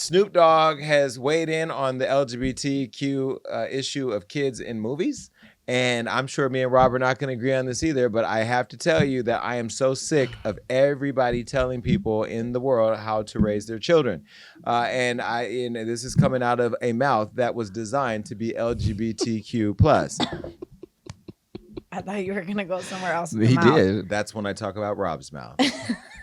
Snoop Dogg has weighed in on the LGBTQ issue of kids in movies. And I'm sure me and Rob are not going to agree on this either, but I have to tell you that I am so sick of everybody telling people in the world how to raise their children. And this is coming out of a mouth that was designed to be LGBTQ plus. I thought you were going to go somewhere else. He did. That's when I talk about Rob's mouth.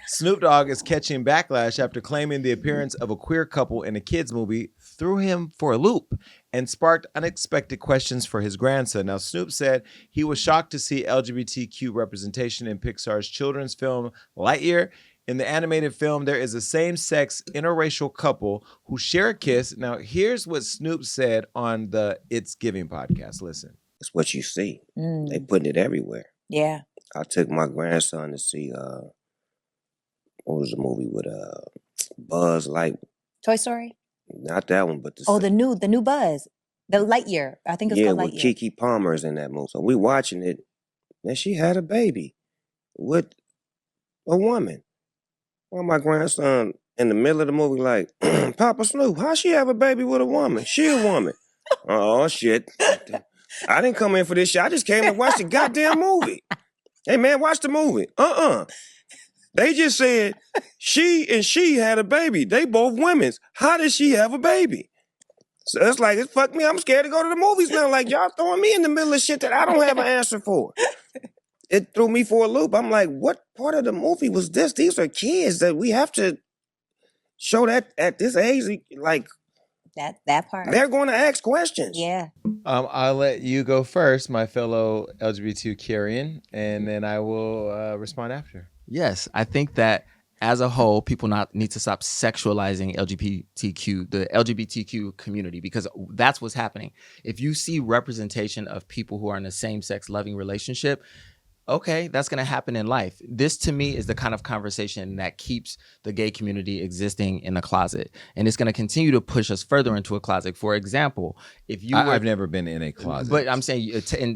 Snoop Dogg is catching backlash after claiming the appearance of a queer couple in a kids movie threw him for a loop and sparked unexpected questions for his grandson. Now, Snoop said he was shocked to see LGBTQ representation in Pixar's children's film Lightyear. In the animated film, there is a same-sex interracial couple who share a kiss. Now, here's what Snoop said on the It's Giving podcast. Listen. It's what you see. They putting it everywhere. Yeah. I took my grandson to see what was the movie with Buzz Light? Toy Story? Not that one, but the new Buzz. The Lightyear. I think it's called Lightyear. Yeah, with Keke Palmer's in that movie. So we watching it, and she had a baby with a woman. Well, my grandson in the middle of the movie like, Papa Snoop, how she have a baby with a woman? She a woman. Oh, shit. I didn't come in for this shit. I just came to watch the goddamn movie. Hey, man, watch the movie. They just said she had a baby. They both women's. How did she have a baby? So it's like, it fucked me. I'm scared to go to the movies now. Like, y'all throwing me in the middle of shit that I don't have an answer for. It threw me for a loop. I'm like, what part of the movie was this? These are kids that we have to show that at this age, like, that part. They're going to ask questions. Yeah. I'll let you go first, my fellow LGBTQian, and then I will respond after. Yes, I think that as a whole, people need to stop sexualizing the LGBTQ community, because that's what's happening. If you see representation of people who are in a same-sex loving relationship, okay, that's going to happen in life. This, to me, is the kind of conversation that keeps the gay community existing in the closet. And it's going to continue to push us further into a closet. For example, I've never been in a closet. But I'm saying,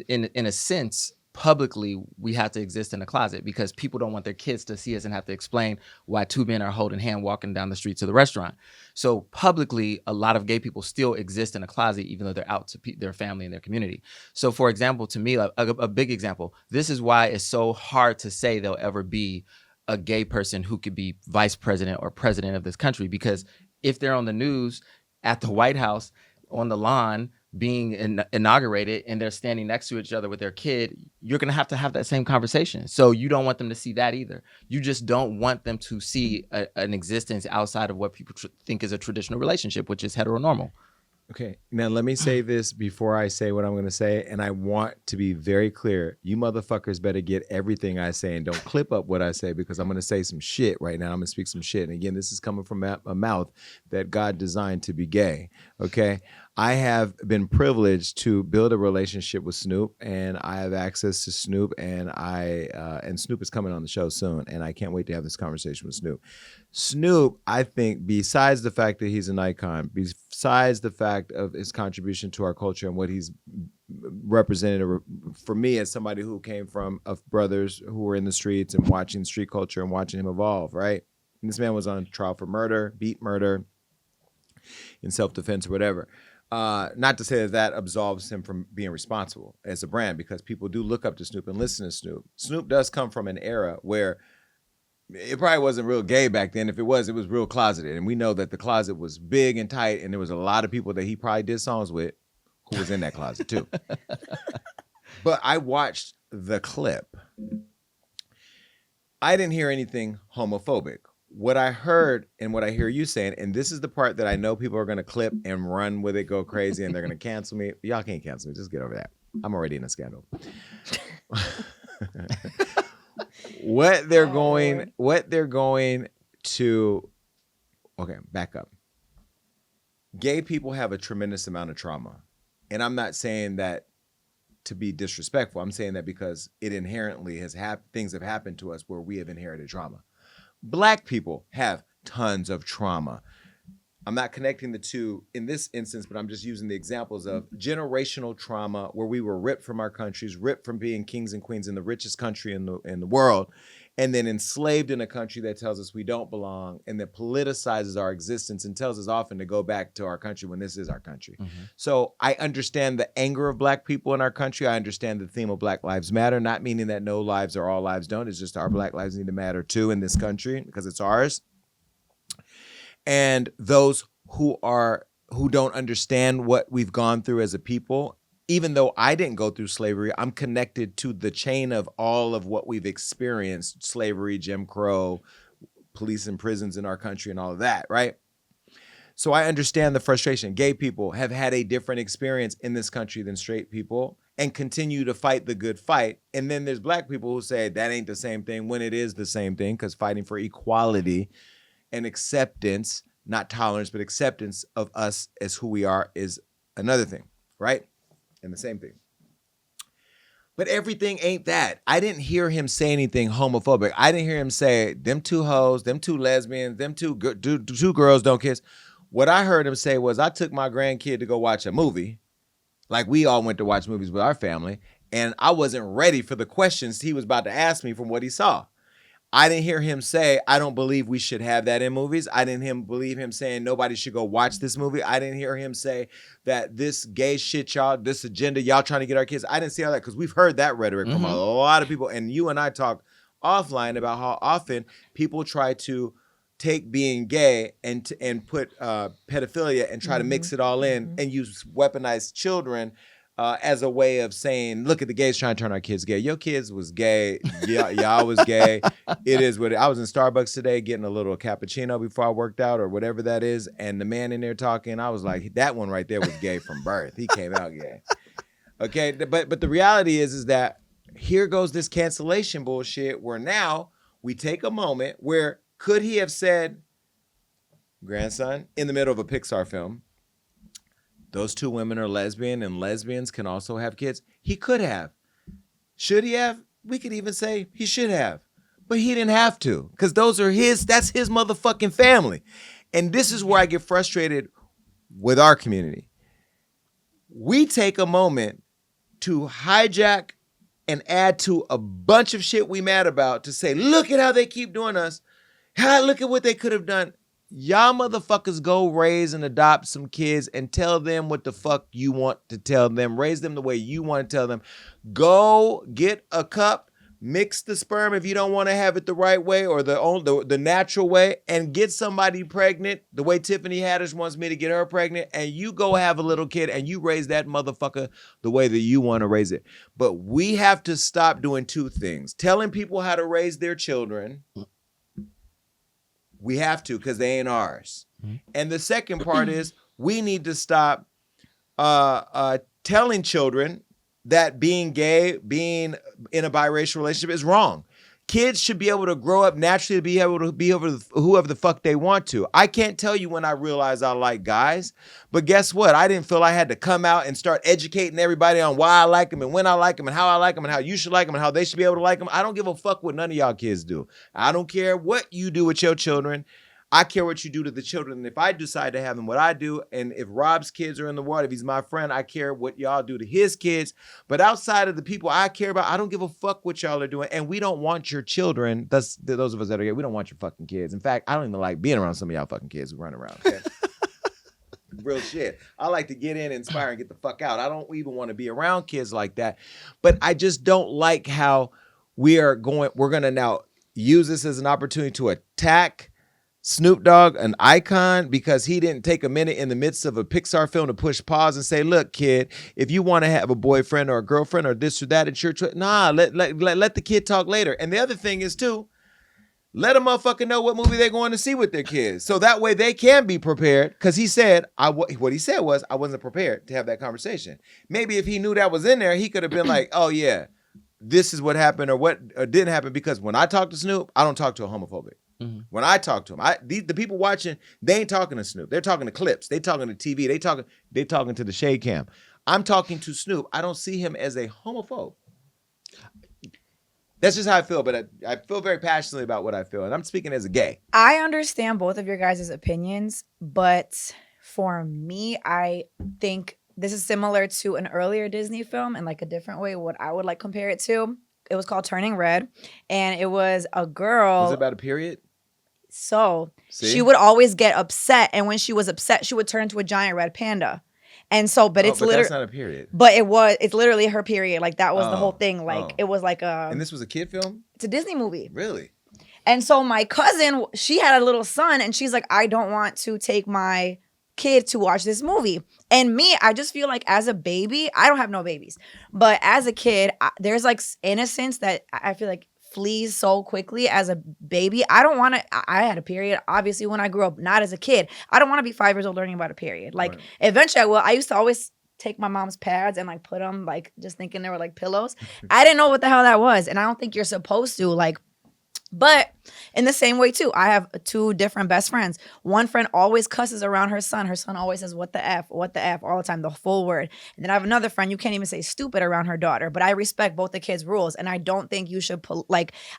in a sense, publicly, we have to exist in a closet because people don't want their kids to see us and have to explain why two men are holding hand walking down the street to the restaurant. So publicly, a lot of gay people still exist in a closet, even though they're out to their family and their community. So for example, to me, a big example, this is why it's so hard to say there'll ever be a gay person who could be vice president or president of this country, because if they're on the news at the White House on the lawn being inaugurated and they're standing next to each other with their kid, you're going to have that same conversation. So you don't want them to see that either. You just don't want them to see an existence outside of what people think is a traditional relationship, which is heteronormal. Okay, now let me say this before I say what I'm going to say, and I want to be very clear. You motherfuckers better get everything I say and don't clip up what I say, because I'm going to say some shit right now. I'm going to speak some shit. And again, this is coming from a mouth that God designed to be gay, okay? I have been privileged to build a relationship with Snoop, and I have access to Snoop, and and Snoop is coming on the show soon, and I can't wait to have this conversation with Snoop. Snoop, I think, besides the fact that he's an icon, besides the fact of his contribution to our culture and what he's represented for me as somebody who came from of brothers who were in the streets and watching street culture and watching him evolve, right? And this man was on trial for murder, beat murder, in self-defense or whatever. Not to say that absolves him from being responsible as a brand, because people do look up to Snoop and listen to Snoop. Snoop does come from an era where it probably wasn't real gay back then. If it was real closeted. And we know that the closet was big and tight, and there was a lot of people that he probably did songs with who was in that closet too. But I watched the clip. I didn't hear anything homophobic. What I heard and what I hear you saying, and this is the part that I know people are going to clip and run with it, go crazy, and they're going to cancel me. Y'all can't cancel me. Just get over that. I'm already in a scandal. What they're going to, okay, back up. Gay people have a tremendous amount of trauma. And I'm not saying that to be disrespectful. I'm saying that because it inherently has things have happened to us where we have inherited trauma. Black people have tons of trauma. I'm not connecting the two in this instance, but I'm just using the examples of generational trauma where we were ripped from our countries, ripped from being kings and queens in the richest country in the world, and then enslaved in a country that tells us we don't belong and that politicizes our existence and tells us often to go back to our country when this is our country. So I understand the anger of Black people in our country. I understand the theme of Black Lives Matter, not meaning that no lives or all lives don't. It's just our Black lives need to matter too in this country because it's ours. And those who don't understand what we've gone through as a people, even though I didn't go through slavery, I'm connected to the chain of all of what we've experienced, slavery, Jim Crow, police and prisons in our country and all of that, right? So I understand the frustration. Gay people have had a different experience in this country than straight people and continue to fight the good fight. And then there's Black people who say that ain't the same thing when it is the same thing, because fighting for equality and acceptance, not tolerance, but acceptance of us as who we are is another thing, right? And the same thing. But everything ain't that. I didn't hear him say anything homophobic. I didn't hear him say, them two hoes, them two lesbians, them two girls don't kiss. What I heard him say was, I took my grandkid to go watch a movie. Like we all went to watch movies with our family. And I wasn't ready for the questions he was about to ask me from what he saw. I didn't hear him say, I don't believe we should have that in movies. I didn't believe him saying nobody should go watch this movie. I didn't hear him say that this gay shit, y'all, this agenda, y'all trying to get our kids. I didn't see all that because we've heard that rhetoric from a lot of people. And you and I talk offline about how often people try to take being gay and put pedophilia and try to mix it all in and use weaponized children as a way of saying, look at the gays trying to turn our kids gay. Your kids was gay. Y'all was gay. It is what I was in Starbucks today getting a little cappuccino before I worked out or whatever that is. And the man in there talking, I was like, that one right there was gay from birth. He came out gay. Okay. But the reality is that here goes this cancellation bullshit where now we take a moment where could he have said, grandson, in the middle of a Pixar film, those two women are lesbian and lesbians can also have kids? He could have. Should he have? We could even say he should have. But he didn't have to because that's his motherfucking family. And this is where I get frustrated with our community. We take a moment to hijack and add to a bunch of shit we mad about to say, look at how they keep doing us. Look at what they could have done. Y'all motherfuckers go raise and adopt some kids and tell them what the fuck you want to tell them. Raise them the way you want to tell them. Go get a cup, mix the sperm if you don't want to have it the right way or the natural way, and get somebody pregnant the way Tiffany Haddish wants me to get her pregnant, and you go have a little kid and you raise that motherfucker the way that you want to raise it. But we have to stop doing two things. Telling people how to raise their children. We have to because they ain't ours. And the second part is we need to stop telling children that being gay, being in a biracial relationship is wrong. Kids should be able to grow up naturally to be able to be over whoever the fuck they want to. I can't tell you when I realized I like guys, but guess what? I didn't feel I had to come out and start educating everybody on why I like them and when I like them and how I like them and how you should like them and how they should be able to like them. I don't give a fuck what none of y'all kids do. I don't care what you do with your children. I care what you do to the children. And if I decide to have them, what I do, and if Rob's kids are in the world, if he's my friend, I care what y'all do to his kids. But outside of the people I care about, I don't give a fuck what y'all are doing. And we don't want your children. Those of us that are here, we don't want your fucking kids. In fact, I don't even like being around some of y'all fucking kids who run around. Okay? Real shit. I like to get in, inspire, and get the fuck out. I don't even want to be around kids like that. But I just don't like how we're going to now use this as an opportunity to attack Snoop Dogg, an icon, because he didn't take a minute in the midst of a Pixar film to push pause and say, look, kid, if you want to have a boyfriend or a girlfriend or this or that, it's your choice. Nah, let the kid talk later. And the other thing is, too, let a motherfucker know what movie they're going to see with their kids. So that way they can be prepared. Because he said, what he said was, I wasn't prepared to have that conversation. Maybe if he knew that was in there, he could have been like, oh, yeah, this is what happened or what didn't happen. Because when I talk to Snoop, I don't talk to a homophobic. When I talk to him, the people watching, they ain't talking to Snoop. They're talking to clips. They talking to TV. They talking to the shade cam. I'm talking to Snoop. I don't see him as a homophobe. That's just how I feel, but I feel very passionately about what I feel, and I'm speaking as a gay. I understand both of your guys' opinions, but for me, I think this is similar to an earlier Disney film in like a different way. What I would like compare it to, it was called Turning Red, and it was a girl. Was it about a period? So See? she would always get upset, and when she was upset, she would turn into a giant red panda. And so, but it's but literally that's not a period. But it's literally her period. Like that was the whole thing. Like it was like And this was a kid film? it's a Disney movie. Really? And so my cousin, she had a little son, and she's like, I don't want to take my kid to watch this movie. And me, I just feel like as a baby, I don't have no babies, but as a kid, there's like innocence that I feel like flees so quickly as a baby. I don't want to, I had a period, obviously, when I grew up, not as a kid. I don't want to be 5 years old learning about a period. Like, eventually I will. I used to always take my mom's pads and like put them, like just thinking they were like pillows. I didn't know what the hell that was. And I don't think you're supposed to, like, but in the same way too, I have 2 different best friends. One friend always cusses around her son. Her son always says, what the F all the time, the full word. And then I have another friend, you can't even say stupid around her daughter. But I respect both the kids' rules. And I don't think you should,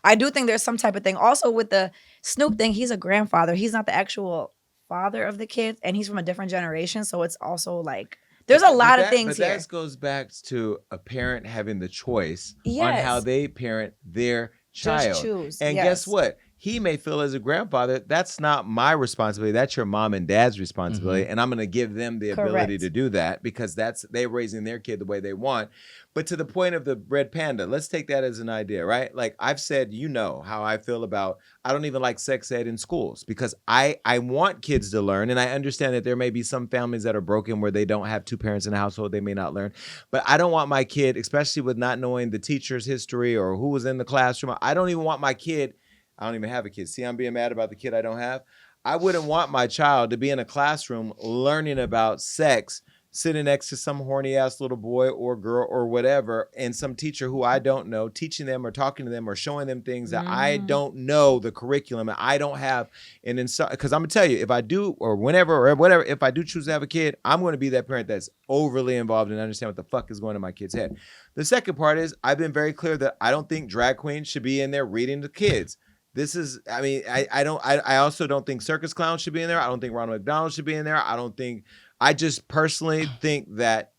I do think there's some type of thing. Also with the Snoop thing, he's a grandfather. He's not the actual father of the kids. And he's from a different generation. So it's also like, there's a lot of things here. But that goes back to a parent having the choice on Yes. how they parent their child. Just choose. And Yes. guess what? He may feel as a grandfather, that's not my responsibility. That's your mom and dad's responsibility. And I'm going to give them the ability Correct. to do that because they're raising their kid the way they want. But to the point of the red panda, let's take that as an idea, right? Like I've said, you know how I feel about, I don't even like sex ed in schools because I want kids to learn. And I understand that there may be some families that are broken where they don't have 2 parents in the household, they may not learn. But I don't want my kid, especially with not knowing the teacher's history or who was in the classroom. I don't even want my kid, I don't even have a kid. See, I'm being mad about the kid I don't have. I wouldn't want my child to be in a classroom learning about sex, sitting next to some horny ass little boy or girl or whatever, and some teacher who I don't know, teaching them or talking to them or showing them things that I don't know the curriculum and I don't have. And because I'm gonna tell you, if I do or whenever or whatever, if I do choose to have a kid, I'm going to be that parent that's overly involved and understand what the fuck is going on in my kid's head. The second part is I've been very clear that I don't think drag queens should be in there reading to kids. This is, I mean, I also don't think circus clowns should be in there. I don't think Ronald McDonald should be in there. I just personally think that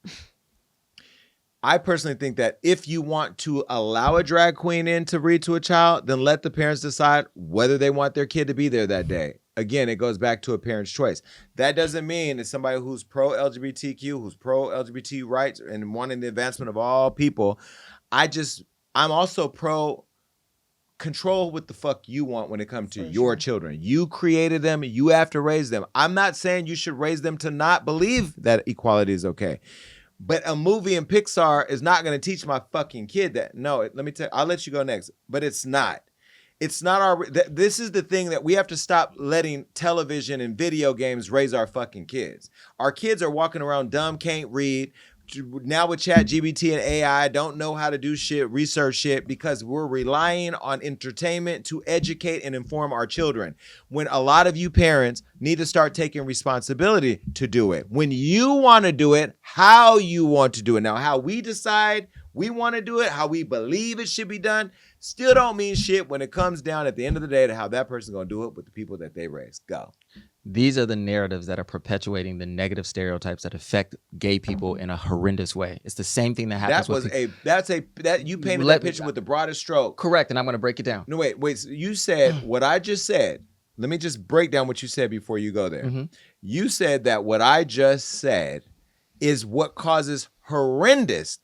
if you want to allow a drag queen in to read to a child, then let the parents decide whether they want their kid to be there that day. Again, it goes back to a parent's choice. That doesn't mean it's somebody who's pro-LGBTQ, who's pro-LGBT rights and wanting the advancement of all people. I'm also pro control what the fuck you want when it comes to your children. You created them. You have to raise them. I'm not saying you should raise them to not believe that equality is okay. But a movie in Pixar is not going to teach my fucking kid that. No, let me tell you, I'll let you go next. But it's not. It's not this is the thing that we have to stop letting television and video games raise our fucking kids. Our kids are walking around dumb, can't read. Now with ChatGPT and AI, don't know how to do shit, research shit, because we're relying on entertainment to educate and inform our children. When a lot of you parents need to start taking responsibility to do it. When you want to do it, how you want to do it. Now, how we decide we want to do it, how we believe it should be done, still don't mean shit when it comes down at the end of the day to how that person's going to do it with the people that they raise. Go. These are the narratives that are perpetuating the negative stereotypes that affect gay people in a horrendous way. It's the same thing that happens. You painted that picture with the broadest stroke. Correct, and I'm going to break it down. No, wait. So you said what I just said. Let me just break down what you said before you go there. Mm-hmm. You said that what I just said is what causes horrendous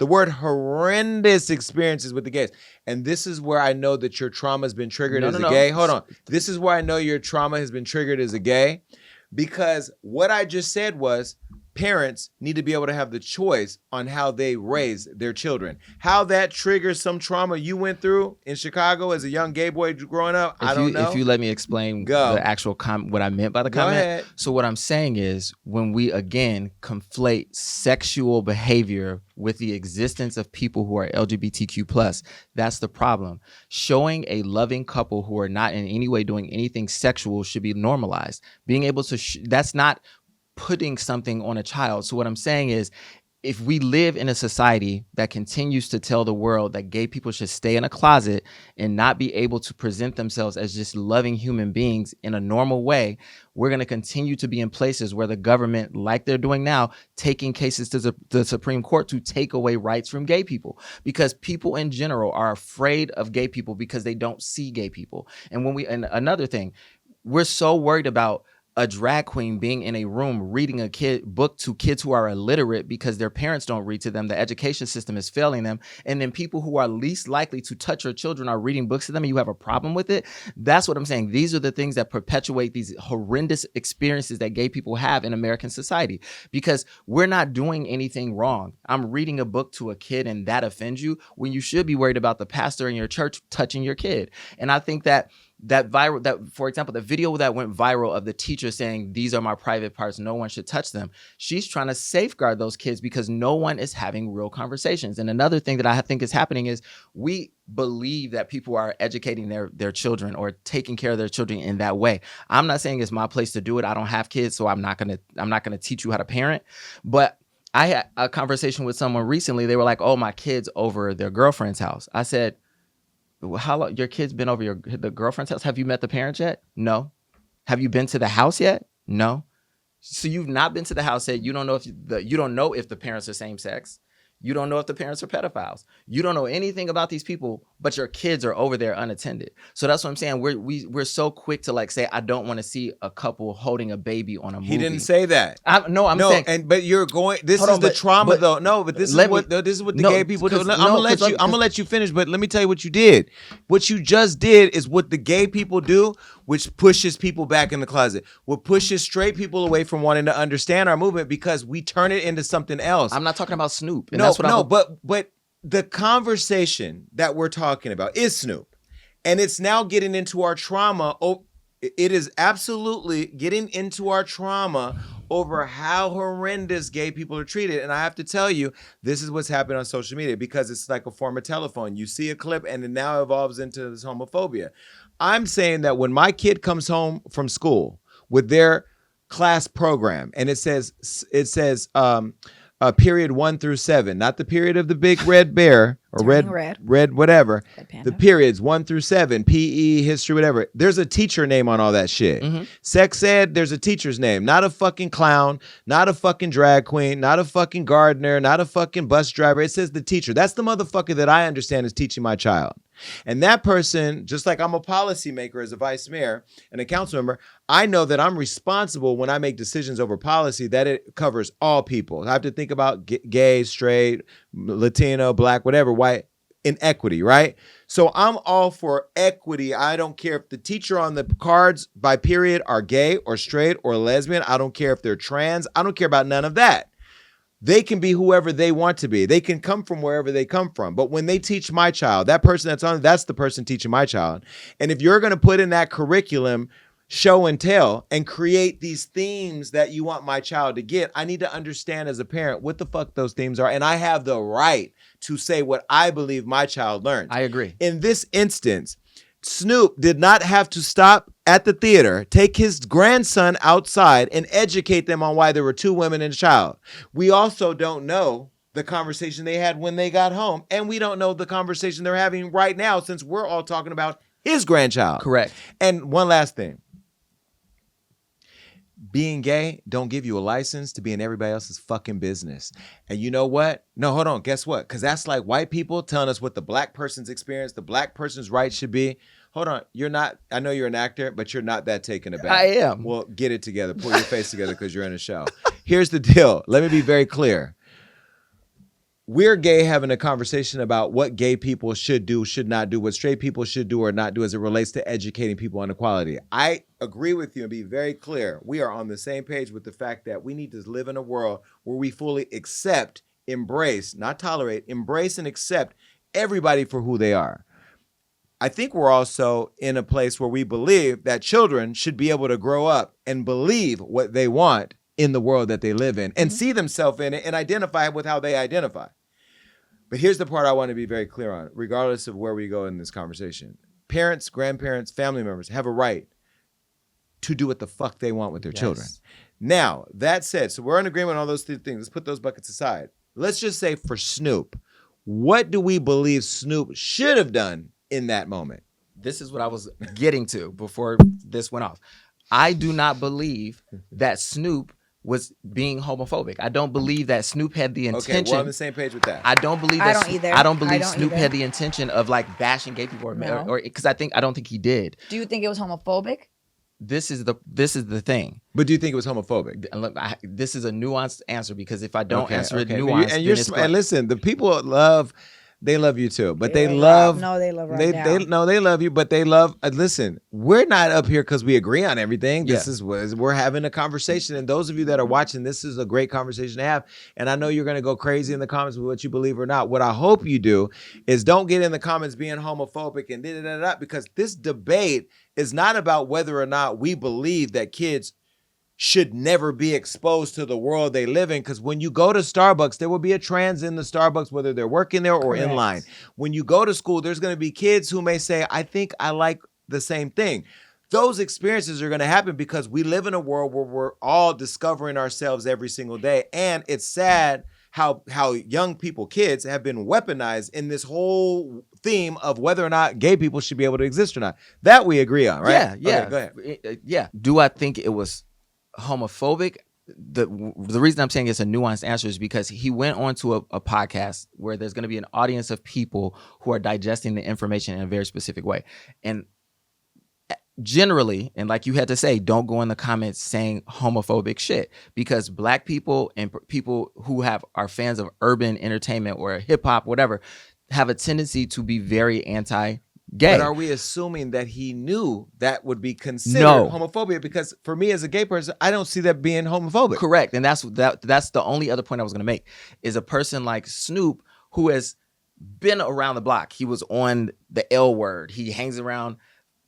experiences with the gays. And this is where I know that your trauma has been triggered as a gay. Hold on. This is where I know your trauma has been triggered as a gay, because what I just said was parents need to be able to have the choice on how they raise their children. How that triggers some trauma you went through in Chicago as a young gay boy growing up, I don't know. If you let me explain the actual what I meant by the comment. Ahead. So what I'm saying is when we, again, conflate sexual behavior with the existence of people who are LGBTQ+, that's the problem. Showing a loving couple who are not in any way doing anything sexual should be normalized. Being able to, that's not putting something on a child. So what I'm saying is, if we live in a society that continues to tell the world that gay people should stay in a closet and not be able to present themselves as just loving human beings in a normal way, we're going to continue to be in places where the government, like they're doing now, taking cases to the Supreme Court to take away rights from gay people, because people in general are afraid of gay people because they don't see gay people. And another thing, we're so worried about a drag queen being in a room reading a book to kids who are illiterate because their parents don't read to them. The education system is failing them. And then people who are least likely to touch your children are reading books to them, and you have a problem with it. That's what I'm saying. These are the things that perpetuate these horrendous experiences that gay people have in American society, because we're not doing anything wrong. I'm reading a book to a kid and that offends you, when you should be worried about the pastor in your church touching your kid. And I think that for example, the video that went viral of the teacher saying, "These are my private parts, no one should touch them," she's trying to safeguard those kids because no one is having real conversations. And another thing that I think is happening is we believe that people are educating their children or taking care of their children in that way. I'm not saying it's my place to do it. I don't have kids, so I'm not gonna teach you how to parent. But I had a conversation with someone recently. They were like, "Oh, my kid's over their girlfriend's house." I said, "How long your kid's been over the girlfriend's house? Have you met the parents yet? No. Have you been to the house yet? No. So you've not been to the house yet. You don't know if the parents are same sex. You don't know if the parents are pedophiles. You don't know anything about these people, but your kids are over there unattended." So that's what I'm saying. We're so quick to like say, "I don't want to see a couple holding a baby on a movie." He didn't say that. I'm saying. But you're going. This is the trauma, though. No, but this is what the gay people do. I'm gonna let you finish. But let me tell you what you did. What you just did is what the gay people do, which pushes people back in the closet. What pushes straight people away from wanting to understand our movement, because we turn it into something else. I'm not talking about Snoop. And but the conversation that we're talking about is Snoop, and it's now getting into our trauma. Oh, it is absolutely getting into our trauma over how horrendous gay people are treated. And I have to tell you, this is what's happening on social media, because it's like a form of telephone. You see a clip and it now evolves into this homophobia. I'm saying that when my kid comes home from school with their class program and it says period 1 through 7, not the period of the big red bear or red whatever. The periods 1 through 7, PE, history, whatever. There's a teacher name on all that shit. Mm-hmm. Sex ed, there's a teacher's name, not a fucking clown, not a fucking drag queen, not a fucking gardener, not a fucking bus driver. It says the teacher. That's the motherfucker that I understand is teaching my child. And that person, just like I'm a policymaker as a vice mayor and a council member, I know that I'm responsible when I make decisions over policy that it covers all people. I have to think about gay, straight, Latino, black, whatever, white, in equity, right? So I'm all for equity. I don't care if the teacher on the cards by period are gay or straight or lesbian. I don't care if they're trans. I don't care about none of that. They can be whoever they want to be. They can come from wherever they come from. But when they teach my child, that person that's the person teaching my child. And if you're going to put in that curriculum, show and tell, and create these themes that you want my child to get, I need to understand as a parent what the fuck those themes are. And I have the right to say what I believe my child learns. I agree. In this instance, Snoop did not have to stop at the theater, take his grandson outside, and educate them on why there were 2 women and a child. We also don't know the conversation they had when they got home, and we don't know the conversation they're having right now, since we're all talking about his grandchild. Correct. And one last thing. Being gay don't give you a license to be in everybody else's fucking business. And you know what? No, hold on. Guess what? Because that's like white people telling us what the black person's experience, the black person's right should be. Hold on. You're not, I know you're an actor, but you're not that taken aback. I am. Well, get it together. Pull your face together because you're in a show. Here's the deal. Let me be very clear. We're gay having a conversation about what gay people should do, should not do, what straight people should do or not do as it relates to educating people on equality. I agree with you and be very clear. We are on the same page with the fact that we need to live in a world where we fully accept, embrace, not tolerate, embrace and accept everybody for who they are. I think we're also in a place where we believe that children should be able to grow up and believe what they want in the world that they live in and see themselves in it and identify with how they identify. But here's the part I want to be very clear on, regardless of where we go in this conversation. Parents, grandparents, family members have a right to do what the fuck they want with their children. Now, that said, so we're in agreement on all those 3 things. Let's put those buckets aside. let's just say for Snoop, what do we believe Snoop should have done in that moment? This is what I was getting to before this went off. I do not believe that Snoop was being homophobic. I don't believe that Snoop had the intention. Okay, we're on the same page with that. I don't believe I that. don't either. I don't believe I don't Snoop either. had the intention of like bashing gay people No. or because I don't think he did. Do you think it was homophobic? This is the thing. But do you think it was homophobic? And look, this is a nuanced answer because if I don't answer it But nuanced, and you're then it's and listen, the people they love you too, but they love love. Rob. No, they love Rob They now. they love you, but they love. Listen, we're not up here because we agree on everything. This Yeah. is we're having a conversation, and those of you that are watching, this is a great conversation to have. And I know you're going to go crazy in the comments with what you believe or not. What I hope you do is don't get in the comments being homophobic and da because this debate is not about whether or not we believe that kids should never be exposed to the world they live in. Because when you go to Starbucks, there will be a trans in the Starbucks, whether they're working there or in Correct. line. When you go to school, there's going to be kids who may say, I think I like the same thing. Those experiences are going to happen because we live in a world where we're all discovering ourselves every single day. And it's sad how young people, kids, have been weaponized in this whole theme of whether or not gay people should be able to exist or not. That we agree on, right? Yeah. Okay, go ahead. Yeah. Do I think it was homophobic? The reason I'm saying it's a nuanced answer is because he went on to a podcast where there's going to be an audience of people who are digesting the information in a very specific way. And generally, and like you had to say, don't go in the comments saying homophobic shit because black people and people who are fans of urban entertainment or hip hop, whatever, have a tendency to be very anti-gay. But are we assuming that he knew that would be considered No. homophobia? Because for me as a gay person, I don't see that being homophobic. Correct. And that's the only other point I was going to make is a person like Snoop who has been around the block. He was on the L Word. He hangs around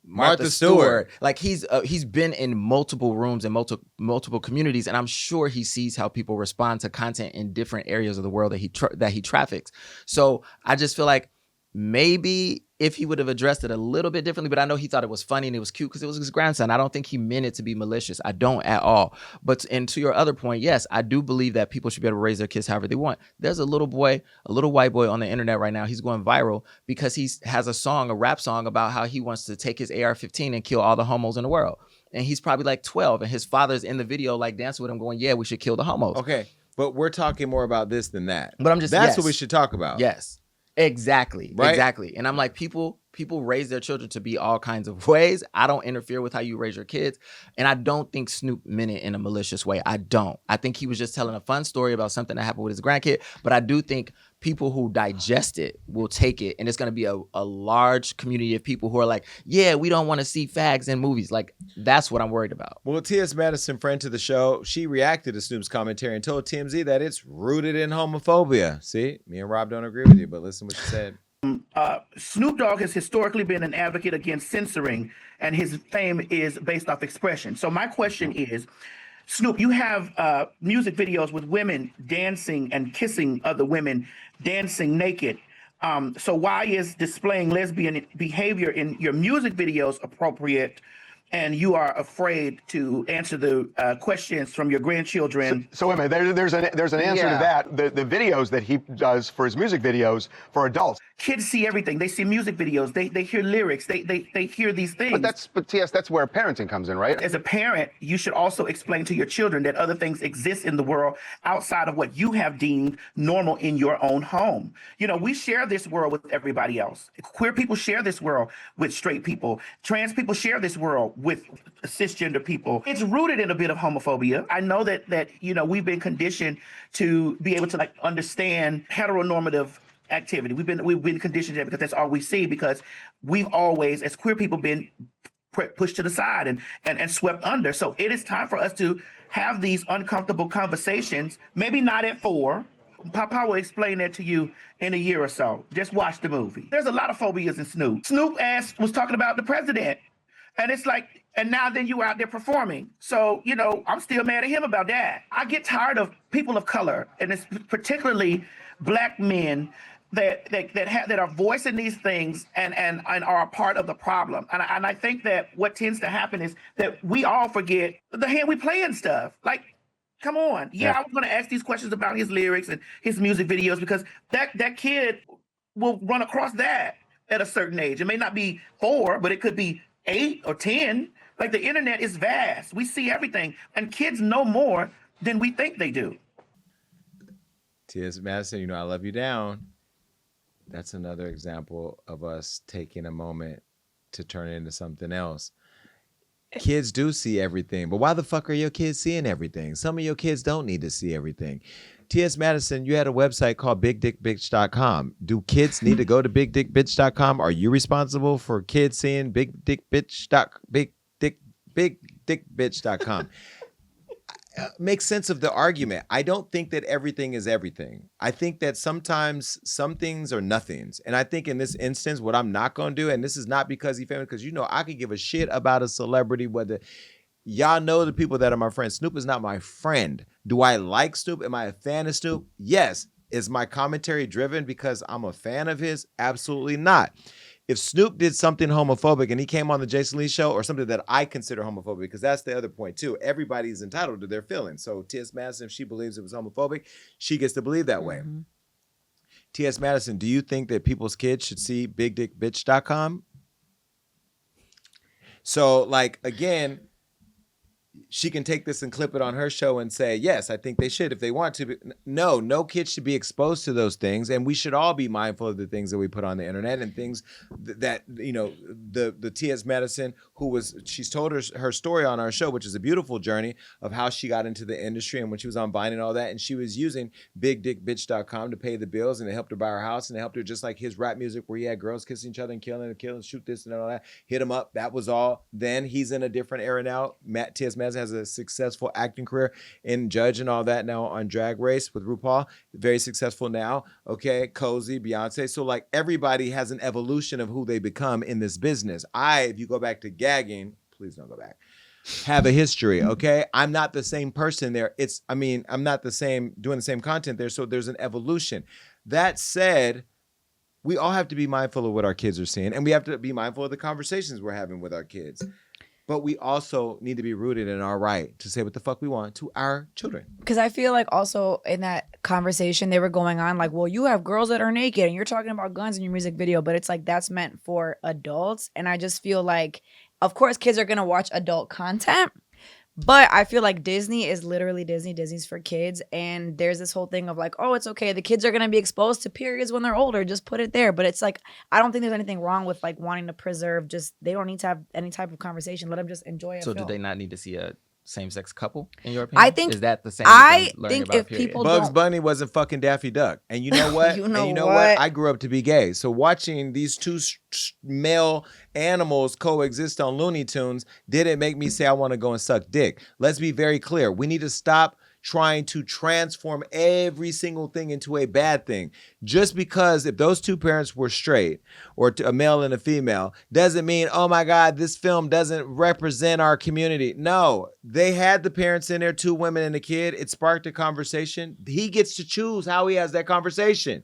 Martha Stewart. Like he's been in multiple rooms and multiple communities, and I'm sure he sees how people respond to content in different areas of the world that he traffics. So I just feel like maybe if he would have addressed it a little bit differently, but I know he thought it was funny and it was cute because it was his grandson. I don't think he meant it to be malicious. I don't at all. But and to your other point, yes, I do believe that people should be able to raise their kids however they want. There's a little white boy on the internet right now. He's going viral because he has a rap song about how he wants to take his AR-15 and kill all the homos in the world. And he's probably like 12 and his father's in the video like dancing with him going, yeah, we should kill the homos. Okay, but we're talking more about this than that. But I'm just That's yes. what we should talk about. Yes. Exactly. Right? Exactly. And I'm like, people raise their children to be all kinds of ways. I don't interfere with how you raise your kids. And I don't think Snoop meant it in a malicious way. I don't. I think he was just telling a fun story about something that happened with his grandkid. But I do think people who digest it will take it. And it's going to be a large community of people who are like, yeah, we don't want to see fags in movies. Like, that's what I'm worried about. Well, T.S. Madison, friend to the show, she reacted to Snoop's commentary and told TMZ that it's rooted in homophobia. See, me and Rob don't agree with you, but listen what she said. Snoop Dogg has historically been an advocate against censoring, and his fame is based off expression. So my question is, Snoop, you have music videos with women dancing and kissing other women, dancing naked. So why is displaying lesbian behavior in your music videos appropriate, and you are afraid to answer the questions from your grandchildren? So wait a minute, there's an answer to that. The videos that he does for his music videos for adults. Kids see everything. They see music videos. They hear lyrics. They hear these things. But TS, that's where parenting comes in, right? As a parent, you should also explain to your children that other things exist in the world outside of what you have deemed normal in your own home. You know, we share this world with everybody else. Queer people share this world with straight people. Trans people share this world with cisgender people. It's rooted in a bit of homophobia. I know that you know, we've been conditioned to be able to like understand heteronormative activity. We've been conditioned to that because that's all we see, because we've always, as queer people, been pushed to the side and swept under. So it is time for us to have these uncomfortable conversations, maybe not at 4. Papa will explain that to you in a year or so. Just watch the movie. There's a lot of phobias in Snoop. Snoop was talking about the president. And it's like, and now then you out there performing. So, you know, I'm still mad at him about that. I get tired of people of color, and it's particularly black men that are voicing these things and are a part of the problem. And I think that what tends to happen is that we all forget the hand we play and stuff. Like, Come on. Yeah, I was going to ask these questions about his lyrics and his music videos because that kid will run across that at a certain age. It may not be 4, but it could be 8 or 10. Like the internet is vast. We see everything, and kids know more than we think they do. T.S. Madison, I love you down. That's another example of us taking a moment to turn it into something else. Kids do see everything, but why the fuck are your kids seeing everything? Some of your kids don't need to see everything. T.S. Madison, you had a website called bigdickbitch.com. Do kids need to go to bigdickbitch.com? Are you responsible for kids seeing bigdickbitch.com? Make sense of the argument. I don't think that everything is everything. I think that sometimes some things are nothings. And I think in this instance, what I'm not going to do, and this is not because he's famous, because I could give a shit about a celebrity, whether y'all know the people that are my friends. Snoop is not my friend. Do I like Snoop? Am I a fan of Snoop? Yes. Is my commentary driven because I'm a fan of his? Absolutely not. If Snoop did something homophobic and he came on the Jason Lee show or something that I consider homophobic, because that's the other point too. Everybody's entitled to their feelings. So T.S. Madison, if she believes it was homophobic, she gets to believe that way. T.S. Madison, do you think that people's kids should see bigdickbitch.com? So again, she can take this and clip it on her show and say, yes, I think they should if they want to. But no kid should be exposed to those things. And we should all be mindful of the things that we put on the internet and things that, the T.S. Madison, she's told her story on our show, which is a beautiful journey of how she got into the industry and when she was on Vine and all that. And she was using bigdickbitch.com to pay the bills, and it helped her buy her house, and it helped her just like his rap music where he had girls kissing each other and killing, shoot this and all that, hit him up. That was all. Then he's in a different era now. T.S. Madison has a successful acting career in Judge and all that now on Drag Race with RuPaul. Very successful now. Okay, Cozy, Beyonce. So everybody has an evolution of who they become in this business. If you go back to gagging, please don't go back, have a history, okay? I'm not the same person there. I'm not the same, doing the same content there, so there's an evolution. That said, we all have to be mindful of what our kids are seeing, and we have to be mindful of the conversations we're having with our kids. But we also need to be rooted in our right to say what the fuck we want to our children. Because I feel like also in that conversation they were going on well, you have girls that are naked and you're talking about guns in your music video, but it's that's meant for adults. And I just feel of course, kids are going to watch adult content. But I feel like Disney is literally Disney. Disney's for kids. And there's this whole thing of it's okay. The kids are going to be exposed to periods when they're older. Just put it there. But it's I don't think there's anything wrong with wanting to preserve. They don't need to have any type of conversation. Let them just enjoy it. So do they not need to see a same-sex couple, in your opinion? I think is that the same? I think if people Bugs Bunny wasn't fucking Daffy Duck, and you know what? you know what? I grew up to be gay, so watching these two male animals coexist on Looney Tunes didn't make me say I want to go and suck dick. Let's be very clear. We need to stop trying to transform every single thing into a bad thing. Just because if those two parents were straight, or a male and a female, doesn't mean, oh my God, this film doesn't represent our community. No, they had the parents in there, 2 women and a kid. It sparked a conversation. He gets to choose how he has that conversation.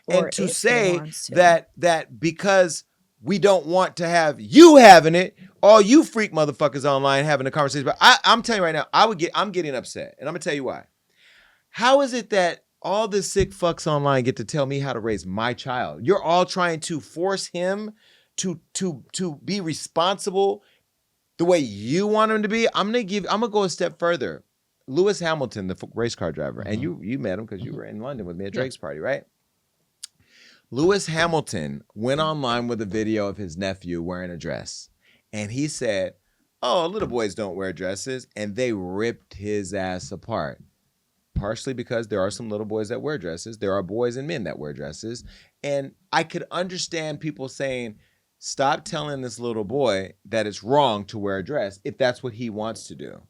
And to say that because we don't want to have you having it, all you freak motherfuckers online having a conversation. But I'm telling you right now, I'm getting upset. And I'm going to tell you why. How is it that all the sick fucks online get to tell me how to raise my child? You're all trying to force him to be responsible the way you want him to be. I'm going to go a step further. Lewis Hamilton, the race car driver, and you met him because you were in London with me at Drake's party, right? Lewis Hamilton went online with a video of his nephew wearing a dress. And he said, oh, little boys don't wear dresses. And they ripped his ass apart. Partially because there are some little boys that wear dresses. There are boys and men that wear dresses. And I could understand people saying, stop telling this little boy that it's wrong to wear a dress if that's what he wants to do.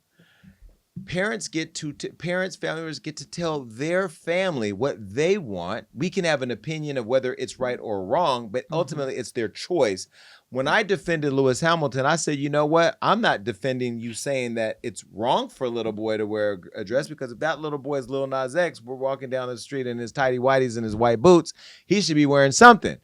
Parents, family members get to tell their family what they want. We can have an opinion of whether it's right or wrong, but ultimately it's their choice. When I defended Lewis Hamilton, I said, you know what? I'm not defending you saying that it's wrong for a little boy to wear a dress, because if that little boy is Lil Nas X, we're walking down the street in his tighty whities and his white boots, he should be wearing something.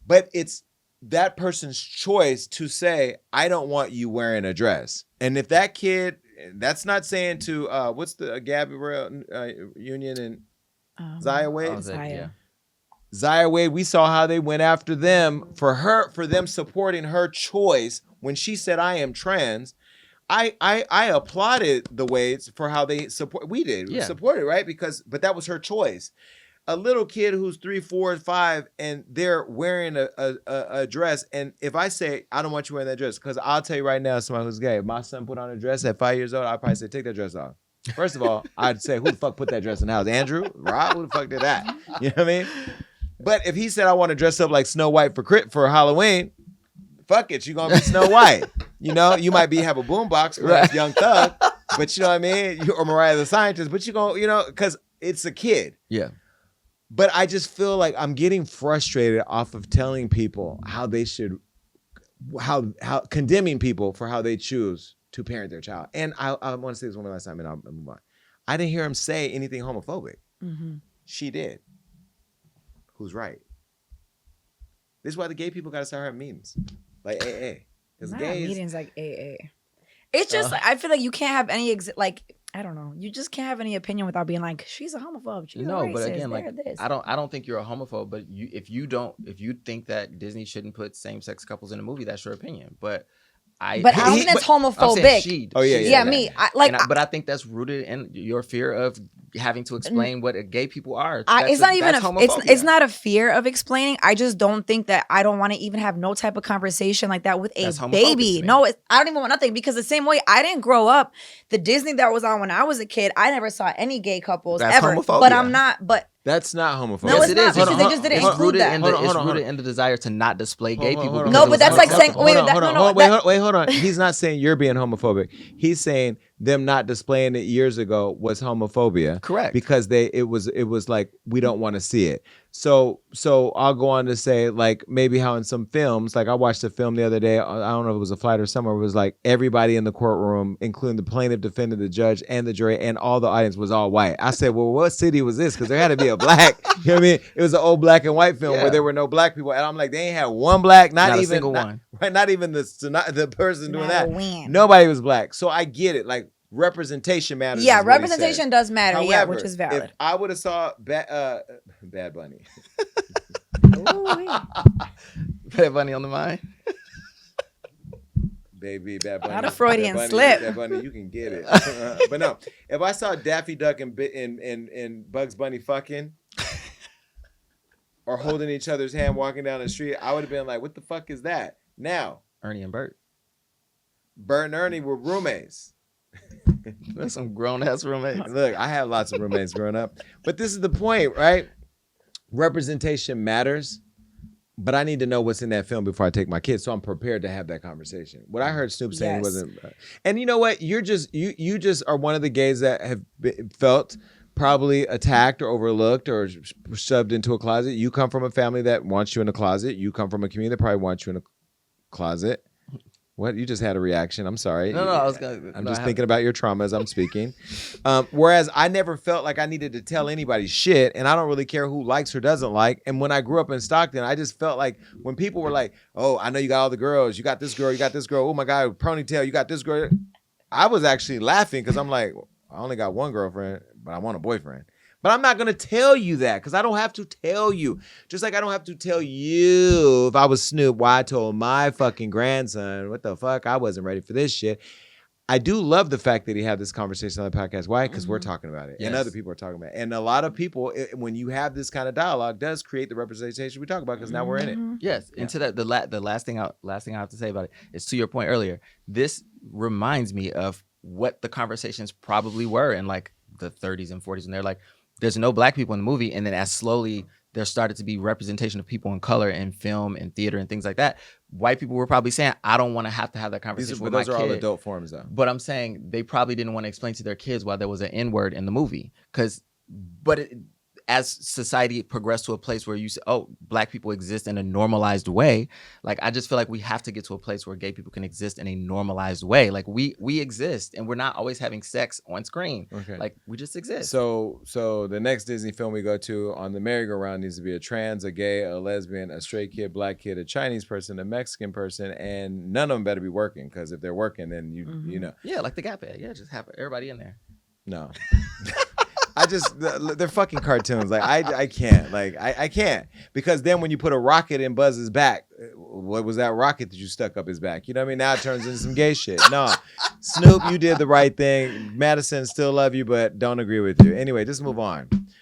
But it's that person's choice to say, I don't want you wearing a dress. And if that kid that's not saying to what's the Gabrielle Union and Zaya Wade. Zaya Wade, we saw how they went after them for them supporting her choice when she said I am trans. I applauded the Wades for how they support. We did. We supported, right? But that was her choice. A little kid who's 3, 4, 5, and they're wearing a dress. And if I say, I don't want you wearing that dress, because I'll tell you right now, somebody who's gay, if my son put on a dress at 5 years old, I'd probably say, take that dress off. First of all, I'd say, who the fuck put that dress in the house? Andrew? Rob? Who the fuck did that? You know what I mean? But if he said, I want to dress up like Snow White for Halloween, fuck it, you're going to be Snow White. You know, you might have a boombox for Young Thug, but you know what I mean? Or Mariah the Scientist, but you're going to, you know, because it's a kid. Yeah. But I just feel like I'm getting frustrated off of telling people how they should, how condemning people for how they choose to parent their child. And I want to say this one last time and I'll move on. I didn't hear him say anything homophobic. Mm-hmm. She did. Who's right? This is why the gay people got to start having meetings. Like AA. Because gays. Meetings like AA. It's just, I feel like you can't have any, I don't know. You just can't have any opinion without being like, she's a homophobe. She's a racist. But again, like, I don't think you're a homophobe. But if you think that Disney shouldn't put same-sex couples in a movie, that's your opinion. But I don't think it's homophobic. But I think that's rooted in your fear of having to explain what gay people are. It's not a fear of explaining. I just don't think that I don't want to even have no type of conversation like that with a baby. No, I don't even want nothing because the same way I didn't grow up, the Disney that was on when I was a kid, I never saw any gay couples ever. Homophobia. But I'm not. But that's not homophobic. No, it's not because they just didn't include that. It's rooted in the desire to not display gay people. No, but that's like saying, wait, hold on. He's not saying you're being homophobic. He's saying them not displaying it years ago was homophobia. Correct. Because it was like we don't want to see it. So I'll go on to say like maybe how in some films, like I watched a film the other day, I don't know if it was a flight or somewhere, it was like everybody in the courtroom, including the plaintiff, defendant, the judge, and the jury, and all the audience was all white. I said, well, what city was this? Because there had to be a black, you know what I mean? It was an old black and white film where there were no black people. And I'm like, they ain't had one black, not even a single one. Right, not even the person doing that. Nobody was black. So I get it. Like representation matters. Yeah, representation does matter. However, which is valid. If I would have saw Bad Bunny. Bad Bunny on the mind. Baby, Bad Bunny. Not a Freudian slip. Bad Bunny, you can get it. But no, if I saw Daffy Duck and Bugs Bunny fucking or holding each other's hand walking down the street, I would have been like, what the fuck is that? Now, Ernie and Bert. Bert and Ernie were roommates. That's some grown-ass roommates. Look, I had lots of roommates growing up. But this is the point, right? Representation matters, but I need to know what's in that film before I take my kids, so I'm prepared to have that conversation. What I heard Snoop saying wasn't... And you know what? You just are one of the gays that have felt probably attacked or overlooked or shoved into a closet. You come from a family that wants you in a closet. You come from a community that probably wants you in a closet. What? You just had a reaction. I'm sorry. I'm just thinking about your trauma as I'm speaking. Whereas I never felt like I needed to tell anybody shit, and I don't really care who likes or doesn't like. And when I grew up in Stockton, I just felt like when people were like, oh, I know you got all the girls. You got this girl. You got this girl. Oh, my God, ponytail. You got this girl. I was actually laughing because I'm like, I only got one girlfriend, but I want a boyfriend. But I'm not going to tell you that because I don't have to tell you. Just like I don't have to tell you if I was Snoop why I told my fucking grandson, what the fuck, I wasn't ready for this shit. I do love the fact that he had this conversation on the podcast. Why? Because we're talking about it. Yes. And other people are talking about it. And a lot of people, when you have this kind of dialogue, does create the representation we talk about because now we're in it. Yes. And to that, the last thing I have to say about it is to your point earlier, this reminds me of what the conversations probably were in like the 30s and 40s. And they're like, there's no black people in the movie. And then as slowly there started to be representation of people in color in film and theater and things like that, white people were probably saying, I don't want to have that conversation with my kid. Those are all adult forms though. But I'm saying they probably didn't want to explain to their kids why there was an N-word in the movie. as society progressed to a place where you say, oh, black people exist in a normalized way, like I just feel like we have to get to a place where gay people can exist in a normalized way. Like we exist, and we're not always having sex on screen. Okay. Like we just exist. So the next Disney film we go to on the merry-go-round needs to be a trans, a gay, a lesbian, a straight kid, black kid, a Chinese person, a Mexican person, and none of them better be working, because if they're working, then you know. Yeah, like the Gap ad. Yeah, just have everybody in there. No. They're fucking cartoons. Like I can't. Like I can't, because then when you put a rocket in Buzz's back, what was that rocket that you stuck up his back? You know what I mean? Now it turns into some gay shit. No, Snoop, you did the right thing. Madison, still love you, but don't agree with you. Anyway, just move on.